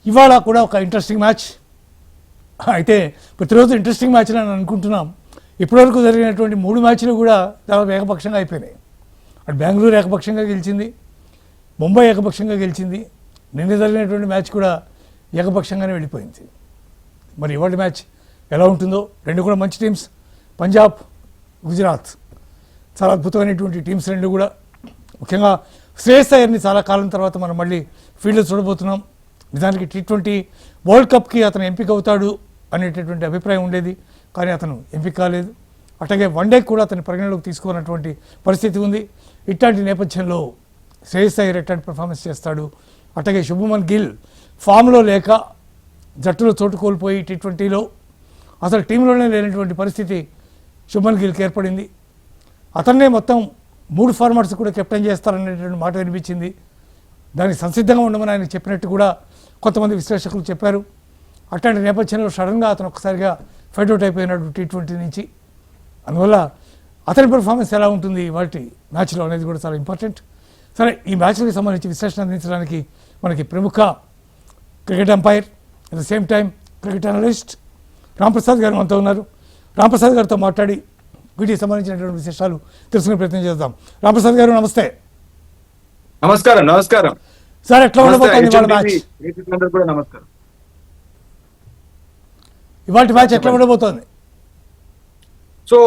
ఇవాళ కూడా ఒక ఇంట్రెస్టింగ్ మ్యాచ్. అయితే ప్రతిరోజు ఇంట్రెస్టింగ్ మ్యాచ్లు అని అనుకుంటున్నాం. ఇప్పటివరకు జరిగినటువంటి 3 మ్యాచ్లు కూడా చాలా ఏకపక్షంగా అయిపోయినాయి. అటు బెంగళూరు ఏకపక్షంగా గెలిచింది, ముంబై ఏకపక్షంగా గెలిచింది, నిన్న జరిగినటువంటి మ్యాచ్ కూడా ఏకపక్షంగానే వెళ్ళిపోయింది. మరి ఇవాళ మ్యాచ్ ఎలా ఉంటుందో, రెండు కూడా మంచి టీమ్స్, పంజాబ్, గుజరాత్ చాలా అద్భుతమైనటువంటి టీమ్స్ రెండు కూడా. ముఖ్యంగా శ్రేయస్ అయ్యర్ని చాలా కాలం తర్వాత మనం మళ్ళీ ఫీల్డ్లో చూడబోతున్నాం. నిజానికి T20 వరల్డ్ కప్కి అతను ఎంపిక అవుతాడు అనేటటువంటి అభిప్రాయం ఉండేది, కానీ అతను ఎంపిక కాలేదు. అట్లాగే వన్డే కూడా అతని పరిగణలోకి తీసుకోనటువంటి పరిస్థితి ఉంది. ఇట్లాంటి నేపథ్యంలో శ్రేయస్ అయ్యర్ ఎట్లాంటి పర్ఫార్మెన్స్ చేస్తాడు, అట్లాగే శుభమన్ గిల్ ఫామ్లో లేక జట్టులో చోటు కోల్పోయి T20లో అసలు టీంలోనే లేనటువంటి పరిస్థితి శుభమన్ గిల్కి ఏర్పడింది. అతన్నే మొత్తం 3 ఫార్మాట్స్ కూడా కెప్టెన్ చేస్తారనేటువంటి మాట వినిపించింది. దానికి సంసిద్ధంగా ఉండమని ఆయన చెప్పినట్టు కూడా కొంతమంది విశ్లేషకులు చెప్పారు. అట్లాంటి నేపథ్యంలో సడన్గా అతను ఒక్కసారిగా ఫైట్అవుట్ అయిపోయినాడు T20 నుంచి. అందువల్ల అతని పెర్ఫార్మెన్స్ ఎలా ఉంటుంది వాటి మ్యాచ్లో అనేది కూడా చాలా ఇంపార్టెంట్. సరే, ఈ మ్యాచ్లకు సంబంధించి విశ్లేషణ అందించడానికి మనకి ప్రముఖ cricket umpire, at the same time cricket analyst Ramprasad గారు మనతో ఉన్నారు. రాంప్రసాద్ గారితో మాట్లాడి వీటికి సంబంధించినటువంటి విశేషాలు తెలుసుకునే ప్రయత్నం చేద్దాం. రాంప్రసాద్ గారు నమస్తే. నమస్కారం. నమస్కారం సార్, ఎట్లా ఉండబోతుంది ఇవాళ మ్యాచ్? నమస్కారం. ఇవాళ మ్యాచ్ ఎట్లా ఉండబోతోంది? సో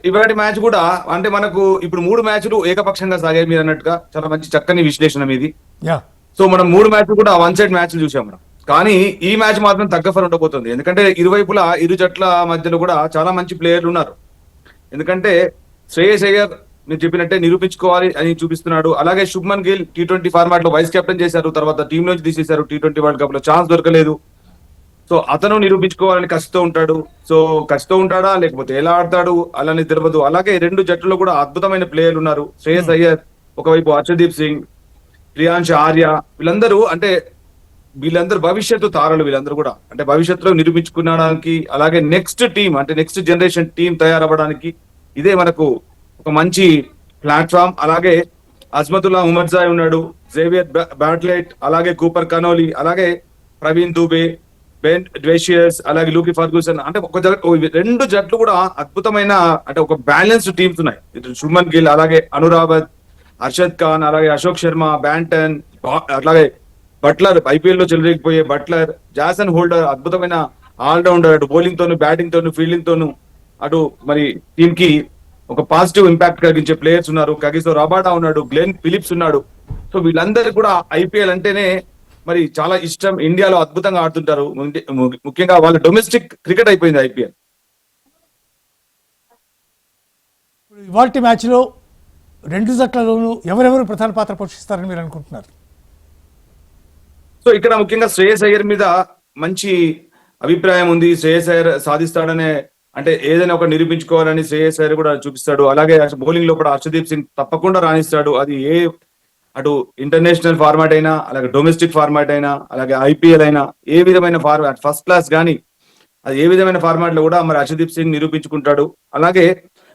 ఇవాటి మ్యాచ్ కూడా అంటే మనకు ఇప్పుడు 3 మ్యాచ్లు ఏకపక్షంగా సాగాయి మీరు అన్నట్టుగా. చాలా మంచి చక్కని విశ్లేషణ మీది. సో మనం 3 మ్యాచ్లు కూడా వన్ సైడ్ మ్యాచ్లు చూసాం మనం. కానీ ఈ మ్యాచ్ మాత్రం తగ్గఫర్ ఉండబోతుంది. ఎందుకంటే ఇరువైపులా ఇరు జట్ల మధ్యలో కూడా చాలా మంచి ప్లేయర్లు ఉన్నారు. ఎందుకంటే శ్రేయస్ అయ్యర్ మీరు చెప్పినట్టే నిరూపించుకోవాలి అని చూపిస్తున్నాడు. అలాగే శుభ్మన్ గిల్ T20 ఫార్మాట్ లో వైస్ కెప్టెన్ చేశారు, తర్వాత టీం నుంచి తీసేశారు. T20 వరల్డ్ కప్ లో ఛాన్స్ దొరకలేదు. సో అతను నిరూపించుకోవాలని కసితో ఉంటాడు. సో కసితో ఉంటాడా లేకపోతే ఎలా ఆడతాడు అలానే తెలియదు. అలాగే 2 జట్టులో కూడా అద్భుతమైన ప్లేయర్లు ఉన్నారు. శ్రేయస్ అయ్యర్ ఒకవైపు, హర్షదీప్ సింగ్, ప్రియాంశ్ ఆర్య, వీళ్ళందరూ భవిష్యత్తు తారలు. వీళ్ళందరూ కూడా అంటే భవిష్యత్తులో నిరూపించుకోవడానికి, అలాగే నెక్స్ట్ టీం అంటే నెక్స్ట్ జనరేషన్ టీం తయారవ్వడానికి ఇదే మనకు ఒక మంచి ప్లాట్ఫామ్. అలాగే అజ్మతుల్లా ఉమర్జాయ్ ఉన్నాడు, జేవియర్ బ్యాట్లెట్, అలాగే కూపర్ కనోలి, అలాగే ప్రవీణ్ దూబే, బెన్ డ్వేషియర్స్, అలాగే లూకి ఫర్గూసన్. అంటే 2 జట్లు కూడా అద్భుతమైన అంటే ఒక బ్యాలెన్స్డ్ టీమ్స్ ఉన్నాయి. ఇటు శుభ్మన్ గిల్, అలాగే అనురావత్, అర్షద్ ఖాన్, అలాగే అశోక్ శర్మ, బ్యాంటన్, అట్లాగే బట్లర్, IPL లో చెలరేగిపోయే బట్లర్, జాసన్ హోల్డర్ అద్భుతమైన ఆల్రౌండర్. అటు బౌలింగ్ తోను, బ్యాటింగ్ తోను, ఫీల్డింగ్ తోను అటు మరి టీమ్ కి ఒక పాజిటివ్ ఇంపాక్ట్ కలిగించే ప్లేయర్స్ ఉన్నారు. కగిసో రబాడా ఉన్నాడు, గ్లెన్ ఫిలిప్స్ ఉన్నాడు. సో వీళ్ళందరూ కూడా IPL అంటేనే మరి చాలా ఇష్టం. ఇండియాలో అద్భుతంగా ఆడుతుంటారు. ముఖ్యంగా వాళ్ళ డొమెస్టిక్ క్రికెట్ అయిపోయింది IPL. ఇవాల్టి మ్యాచ్లో 2 జట్లలోనూ ఎవరెవరు ప్రధాన పాత్ర పోషిస్తారని మీరు అనుకుంటున్నారు? సో ఇక్కడ ముఖ్యంగా శ్రేయస్ అయ్యర్ మీద మంచి అభిప్రాయం ఉంది. శ్రేయస్ అయ్యర్ సాధిస్తాడనే అంటే ఏదైనా ఒక నిరూపించుకోవాలని శ్రేయస్ అయ్యర్ కూడా చూపిస్తాడు. అలాగే బౌలింగ్ లో కూడా హర్షదీప్ సింగ్ తప్పకుండా రాణిస్తాడు. అది అటు ఇంటర్నేషనల్ ఫార్మాట్ అయినా, అలాగే డొమెస్టిక్ ఫార్మాట్ అయినా, అలాగే IPL అయినా, ఏ విధమైన ఫార్మాట్ ఫస్ట్ క్లాస్ కానీ అది ఏ విధమైన ఫార్మాట్ లో కూడా మరి హర్షదీప్ సింగ్ నిరూపించుకుంటాడు. అలాగే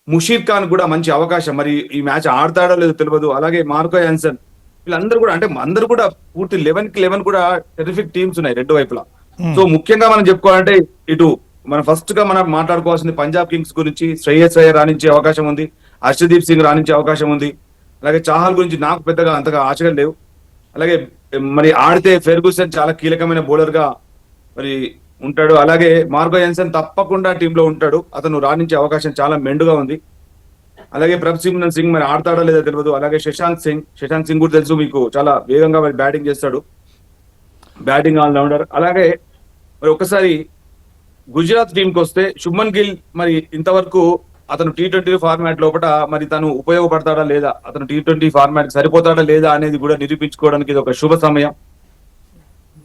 ముషీర్ ఖాన్ కూడా మంచి అవకాశం. మరి ఈ మ్యాచ్ ఆడతాడో లేదో తెలియదు. అలాగే మార్కో యాన్సన్, వీళ్ళందరూ కూడా అంటే అందరూ కూడా పూర్తి 11 కూడా టెరిఫిక్ టీమ్స్ ఉన్నాయి 2 వైపులా. సో ముఖ్యంగా మనం చెప్పుకోవాలంటే ఇటు మనం ఫస్ట్ గా మనం మాట్లాడుకోవాల్సింది పంజాబ్ కింగ్స్ గురించి. శ్రేయస్ అయ్యర్ రాణించే అవకాశం ఉంది, హర్షదీప్ సింగ్ రాణించే అవకాశం ఉంది. అలాగే చాహల్ గురించి నాకు పెద్దగా అంతగా ఆశగా లేవు. అలాగే మరి ఆడితే ఫెర్గూసన్ చాలా కీలకమైన బౌలర్ గా మరి ఉంటాడు. అలాగే మార్కో యాన్సన్ తప్పకుండా టీంలో ఉంటాడు, అతను రాణించే అవకాశం చాలా మెండుగా ఉంది. అలాగే ప్రభ్సిమ్రన్ సింగ్ మరి ఆడతాడో లేదో తెలియదు. అలాగే శశాంక్ సింగ్ కూడా తెలుసు మీకు, చాలా వేగంగా మరి బ్యాటింగ్ చేస్తాడు, బ్యాటింగ్ ఆల్రౌండర్. అలాగే మరి ఒకసారి గుజరాత్ టీంకి వస్తే శుభ్మన్ గిల్ మరి ఇంతవరకు అతను T20 ఫార్మాట్ లోపల మరి తను ఉపయోగపడతాడా లేదా, అతను T20 ఫార్మాట్ సరిపోతాడా లేదా అనేది కూడా నిరూపించుకోవడానికి ఇది ఒక శుభ సమయం.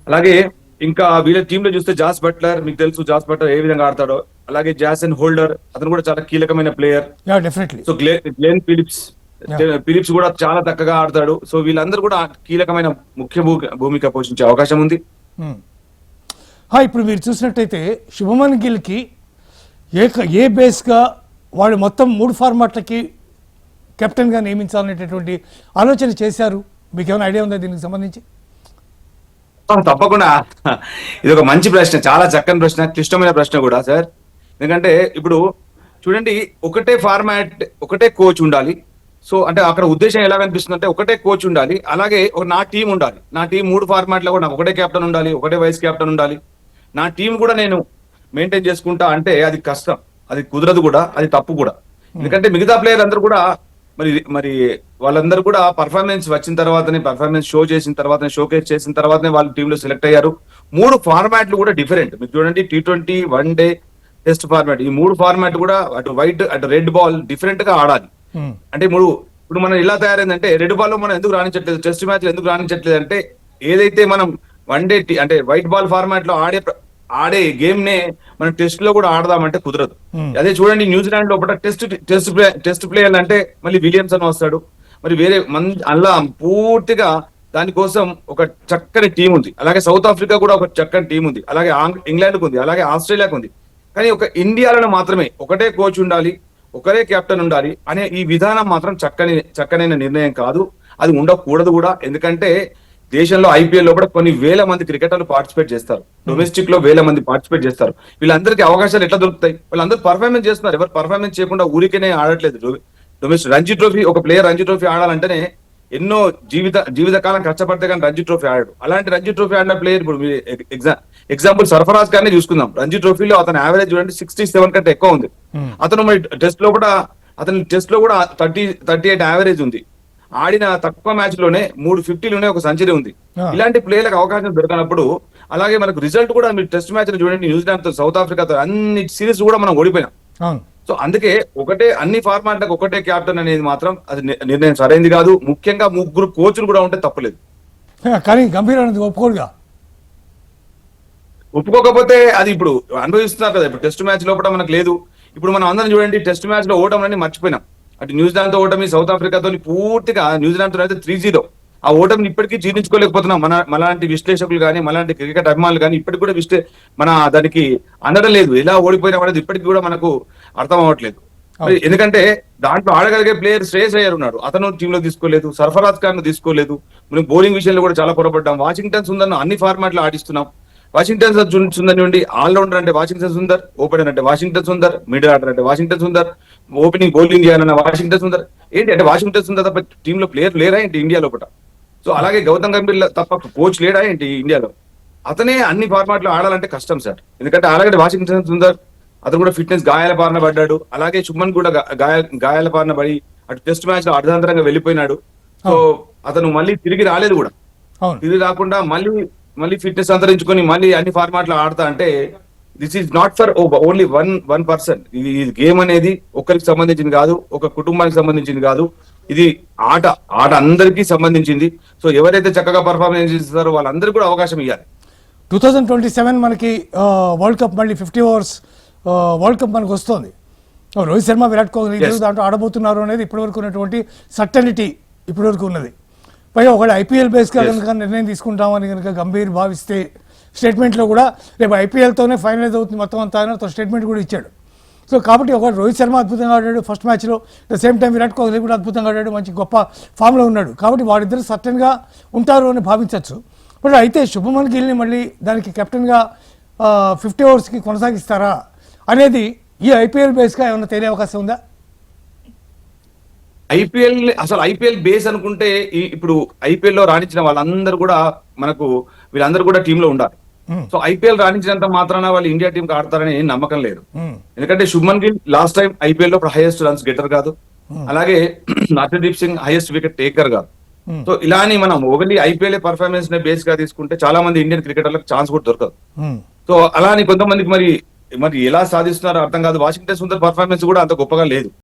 అలాగే ఇంకా వీళ్ళ టీంలో చూస్తే జాస్ బట్లర్, మీకు తెలుసు జాస్ బట్లర్ ఏ విధంగా ఆడతాడో. అలాగే జాసన్ హోల్డర్, అతను కూడా చాలా కీలకమైన ప్లేయర్. సో గ్లెన్ ఫిలిప్స్ కూడా చాలా చక్కగా ఆడతాడు. సో వీళ్ళందరూ కూడా కీలకమైన ముఖ్య భూమిక పోషించే అవకాశం ఉంది. ఇప్పుడు మీరు చూసినట్టయితే శుభమన్ గిల్కి ఏ బేస్గా వాళ్ళు మొత్తం 3 ఫార్మాట్లకి కెప్టెన్గా నియమించాలనేటటువంటి ఆలోచన చేశారు? మీకు ఏమైనా ఐడియా ఉందా దీనికి సంబంధించి? తప్పకుండా. ఇది ఒక మంచి ప్రశ్న, చాలా చక్కని ప్రశ్న, క్లిష్టమైన ప్రశ్న కూడా సార్. ఎందుకంటే ఇప్పుడు చూడండి, ఒకటే ఫార్మాట్, ఒకటే కోచ్ ఉండాలి. సో అంటే అక్కడ ఉద్దేశం ఎలా కనిపిస్తుంది అంటే ఒకటే కోచ్ ఉండాలి, అలాగే నా టీం ఉండాలి. నా టీం 3 ఫార్మాట్లో కూడా నాకు ఒకటే కెప్టెన్ ఉండాలి, ఒకటే వైస్ కెప్టెన్ ఉండాలి, నా టీం కూడా నేను మెయింటైన్ చేసుకుంటా అంటే అది కష్టం, అది కుదరదు కూడా, అది తప్పు కూడా. ఎందుకంటే మిగతా ప్లేయర్ అందరూ కూడా మరి మరి వాళ్ళందరూ కూడా పర్ఫార్మెన్స్ వచ్చిన తర్వాతనే, పర్ఫార్మెన్స్ షో చేసిన తర్వాతనే, షోకేస్ చేసిన తర్వాతనే వాళ్ళు టీంలో సెలెక్ట్ అయ్యారు. 3 ఫార్మాట్లు కూడా డిఫరెంట్. మీరు చూడండి, T20, వన్డే, టెస్ట్ ఫార్మాట్, ఈ 3 ఫార్మాట్ కూడా అటు వైట్ అటు రెడ్ బాల్ డిఫరెంట్ గా ఆడాలి. అంటే ఇప్పుడు మనం ఇలా తయారైందంటే, రెడ్ బాల్ లో మనం ఎందుకు రాణించట్లేదు, టెస్ట్ మ్యాచ్ ఎందుకు రాణించట్లేదు అంటే, ఏదైతే మనం వన్డే అంటే వైట్ బాల్ ఫార్మాట్ లో ఆడే గేమ్ నే మనం టెస్ట్ లో కూడా ఆడదామంటే కుదరదు. అదే చూడండి, న్యూజిలాండ్ లోపల టెస్ట్ ప్లేయర్ అంటే మళ్ళీ విలియమ్సన్ వస్తాడు, మరి వేరే అలా పూర్తిగా దానికోసం ఒక చక్కని టీం ఉంది. అలాగే సౌత్ ఆఫ్రికా కూడా ఒక చక్కని టీం ఉంది, అలాగే ఇంగ్లాండ్కి ఉంది, అలాగే ఆస్ట్రేలియాకి ఉంది. కానీ ఒక ఇండియాలో మాత్రమే ఒకటే కోచ్ ఉండాలి, ఒకరే కెప్టెన్ ఉండాలి అనే ఈ విధానం మాత్రం చక్కనైన నిర్ణయం కాదు, అది ఉండకూడదు కూడా. ఎందుకంటే దేశంలో IPL లో కూడా కొన్ని వేల మంది క్రికెటర్లు పార్టిసిపేట్ చేస్తారు, డొమెస్టిక్ లో వేల మంది పార్టిసిపేట్ చేస్తారు. వీళ్ళందరికీ అవకాశాలు ఎట్లా దొరుకుతాయి? వాళ్ళందరూ పర్ఫార్మెన్స్ చేస్తున్నారు, ఎవరు పర్ఫార్మెన్స్ చేయకుండా ఊరికేనే ఆడట్లేదు. డొమెస్టిక్ రంజీ ట్రోఫీ, ఒక ప్లేయర్ రంజీ ట్రోఫీ ఆడాలంటేనే ఎన్నో జీవితకాలం కష్టపడితే కానీ రంజీ ట్రోఫీ ఆడాడు. అలాంటి రంజీ ట్రోఫీ ఆడిన ప్లేయర్ ఇప్పుడు ఎగ్జాంపుల్ సర్ఫరాజ్ గారిని చూసుకుందాం. రంజీ ట్రోఫీలో అతని యావరేజ్ చూడండి 67 కంటే ఎక్కువ ఉంది. అతను మరి టెస్ట్ లో కూడా 38 యావరేజ్ ఉంది. ఆడిన తక్కువ మ్యాచ్ లోనే 3 50లోనే ఒక సెంచరీ ఉంది. ఇలాంటి ప్లేయర్లకు అవకాశం దొరకనప్పుడు, అలాగే మనకు రిజల్ట్ కూడా మీరు టెస్ట్ మ్యాచ్ చూడండి, న్యూజిలాండ్ తో, సౌత్ ఆఫ్రికాతో అన్ని సిరీస్ కూడా మనం ఓడిపోయినాం. సో అందుకే ఒకటే అన్ని ఫార్మాట్లకు ఒకటే కెప్టెన్ అనేది మాత్రం అది నిర్ణయం సరైనది కాదు. ముఖ్యంగా 3 కోచ్లు కూడా ఉంటే తప్పలేదు. కానీ గంభీర్ అనేది ఒప్పుకోడుగా. ఒప్పుకోకపోతే అది ఇప్పుడు అనుభవిస్తున్నారు కదా. ఇప్పుడు టెస్ట్ మ్యాచ్ లోపల మనకు లేదు. ఇప్పుడు మనం అందరం చూడండి, టెస్ట్ మ్యాచ్ లో ఓటమిని మర్చిపోయినాం. అటు న్యూజిలాండ్ తో ఓటమి, సౌత్ ఆఫ్రికాతో పూర్తిగా, న్యూజిలాండ్ తో అయితే 3-0. ఆ ఓటమిని ఇప్పటికీ జీర్ణించుకోలేకపోతున్నాం. మనలాంటి విశ్లేషకులు కానీ, మనలాంటి క్రికెట్ అభిమానులు కానీ ఇప్పటికి కూడా దానికి అందడం లేదు. ఎలా ఓడిపోయినా అనేది ఇప్పటికి కూడా మనకు అర్థం అవ్వట్లేదు. ఎందుకంటే దాంట్లో ఆడగలిగే ప్లేయర్ శ్రేయస్ అయ్యర్ ఉన్నాడు, అతను టీంలో తీసుకోలేదు. సర్ఫరాజ్ ఖాన్ తీసుకోలేదు. మనం బౌలింగ్ విషయంలో కూడా చాలా పొరపడ్డాం. వాషింగ్టన్ సుందర్ అన్ని ఫార్మాట్లు ఆడిస్తున్నాం. వాషింగ్టన్ సుందర్ నుండి ఆల్రౌండర్ అంటే వాషింగ్టన్ సుందర్, ఓపెనర్ అంటే వాషింగ్టన్ సుందర్, మిడిల్ ఆర్డర్ అంటే వాషింగ్టన్ సుందర్, ఓపెనింగ్ బౌలింగ్ చేయాలన్న వాషింగ్టన్ సుందర్. ఏంటి అంటే వాషింగ్టన్ సుందర్ తప్ప టీంలో ప్లేయర్ లేరా ఏంటి ఇండియా లోపల? సో అలాగే గౌతమ్ గంభీర్ తప్ప కోచ్ లేడా ఏంటి ఇండియాలో? అతనే అన్ని ఫార్మాట్లు ఆడాలంటే కష్టం సార్. ఎందుకంటే అలాగే వాషింగ్టన్ సుందర్ అతను కూడా ఫిట్నెస్ గాయాల బారిన పడ్డాడు. అలాగే శుభ్మన్ కూడా గాయాల బారిన పడి అటు టెస్ట్ మ్యాచ్ లో అర్ధాంతరంగా వెళ్ళిపోయినాడు. సో అతను మళ్ళీ తిరిగి రాలేదు కూడా. తిరిగి రాకుండా మళ్ళీ ఫిట్నెస్ అంతరించుకొని మళ్ళీ అన్ని ఫార్మాట్లు ఆడతా అంటే this is not for only one person. ఇది గేమ్ అనేది ఒక్కరికి సంబంధించింది కాదు, ఒక కుటుంబానికి సంబంధించింది కాదు. ఇది ఆట అందరికీ సంబంధించింది. సో ఎవరైతే చక్కగా పర్ఫార్మెన్స్ చేస్తారో వాళ్ళందరికీ కూడా అవకాశం ఇవ్వాలి. 2027 మనకి వరల్డ్ కప్, మళ్ళీ 50 ఓవర్స్ వరల్డ్ కప్ మనకు వస్తుంది. రోహిత్ శర్మ, విరాట్ కోహ్లీ దాంట్లో ఆడబోతున్నారు అనేది ఇప్పటివరకు ఉన్నటువంటి సర్టనిటీ ఇప్పటివరకు ఉన్నది. పైగా ఒకవేళ IPL బేస్గా కనుక నిర్ణయం తీసుకుంటామని కనుక గంభీర్ భావిస్తే, స్టేట్మెంట్లో కూడా రేపు IPLతోనే ఫైనలైజ్ అవుతుంది మొత్తం అంతా అని స్టేట్మెంట్ కూడా ఇచ్చాడు. సో కాబట్టి ఒక రోహిత్ శర్మ అద్భుతంగా ఆడాడు ఫస్ట్ మ్యాచ్లో, the same time Virat Kohli కూడా అద్భుతంగా ఆడాడు, మంచి గొప్ప ఫామ్లో ఉన్నాడు. కాబట్టి వారిద్దరు సర్టన్గా ఉంటారు అని భావించవచ్చు. బట్ అయితే శుభమన్ గిల్ని మళ్ళీ దానికి కెప్టెన్గా 50 ఓవర్స్కి కొనసాగిస్తారా అనేది ఈ IPL బేస్గా ఏమైనా తేలే అవకాశం ఉందా? ఐపీఎల్ బేస్ అనుకుంటే ఇప్పుడు IPL లో రాణించిన వాళ్ళందరూ కూడా వీళ్ళందరూ కూడా టీంలో ఉండాలి. సో IPL రాణించినంత మాత్రాన వాళ్ళు ఇండియా టీం కి ఆడతారని నమ్మకం లేదు. ఎందుకంటే Shubman Gill last time IPL లో హైయెస్ట్ రన్స్ గెటర్ కాదు, అలాగే Harshdeep Singh highest wicket taker కాదు. సో ఇలాని మనం ఓన్లీ IPL పర్ఫార్మెన్స్ నే బేస్ గా తీసుకుంటే చాలా మంది ఇండియన్ క్రికెటర్లకు ఛాన్స్ కూడా దొరకదు. సో అలాని కొంతమందికి మరి ఎలా సాధిస్తున్నారో అర్థం కాదు. వాషింగ్టన్ సుందర్ పర్ఫార్మెన్స్ కూడా అంత గొప్పగా లేదు.